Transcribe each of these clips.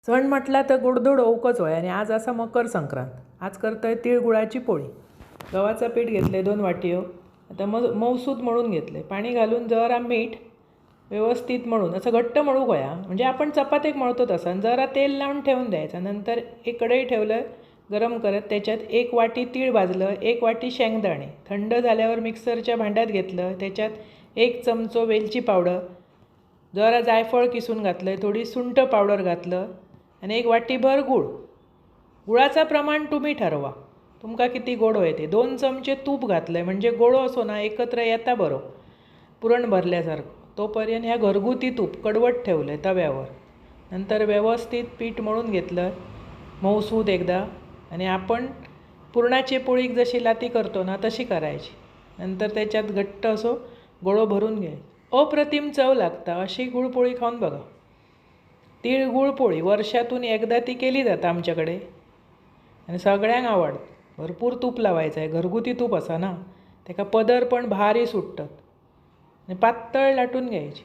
सण म्हटला तर गोडधोड ओकच होय. आणि आज असा मकर संक्रांत. आज करतोय तिळगुळाची पोळी. गव्हाचं पीठ घेतले 2 वाटी. आता मऊसूद मळून घेतले. पाणी घालून जरा मीठ व्यवस्थित मळून असं घट्ट मळू गोया. म्हणजे आपण चपातीक मळतो तसं. जरा तेल लावून ठेवून द्यायचं. नंतर एक कढई ठेवलं गरम करत. त्याच्यात 1 वाटी तीळ भाजलं, 1 वाटी शेंगदाणे थंड झाल्यावर मिक्सरच्या भांड्यात घेतलं. त्याच्यात 1 चमचो वेलची पावडर, जरा जायफळ किसून घातलं, थोडी सुंठ पावडर घातलं आणि 1 वाटीभर गूळ. गुळाचं प्रमाण तुम्ही ठरवा, तुमका किती गोड होय ते. 2 चमचे तूप घातलं म्हणजे गोड असो ना एकत्र येता बरो पुरण भरल्यासारखं. तोपर्यंत ह्या घरगुती तूप कडवट ठेवलं तव्यावर. नंतर व्यवस्थित पीठ मळून घेतलं मऊसूद एकदा. आणि आपण पुरणाची पोळीक जशी लाती करतो ना तशी करायची. नंतर त्याच्यात घट्ट असो गोळो भरून घ्यायचं. अप्रतिम चव लागता. अशी गुळपोळी खाऊन बघा. तीळ गुळपोळी वर्षातून एकदा ती केली जाता आमच्याकडे आणि सगळ्यांक आवडतं. भरपूर तूप लावायचं आहे. घरगुती तूप असा ना, त्याका पदर पण भारी सुटतात. आणि पातळ लाटून घ्यायची.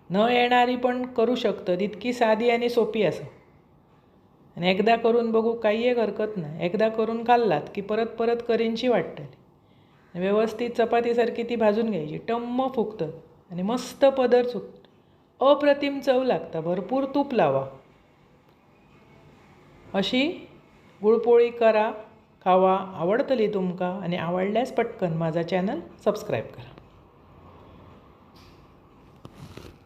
न येणारी पण करू शकतं. इतकी साधी आणि सोपी असं. आणि एकदा करून बघू, काही एक हरकत नाही. एकदा करून खाल्लात की परत परत करीनशी वाटतली. व्यवस्थित चपातीसारखी ती भाजून घ्यायची. टम्म फुगतं आणि मस्त पदर सुटतं. अप्रतिम चव लागता. भरपूर तूप लावा. अशी गुळपोळी करा, खावा. आवडतली तुमका. आणि आवडल्यास पटकन माझा चॅनल सबस्क्राईब करा.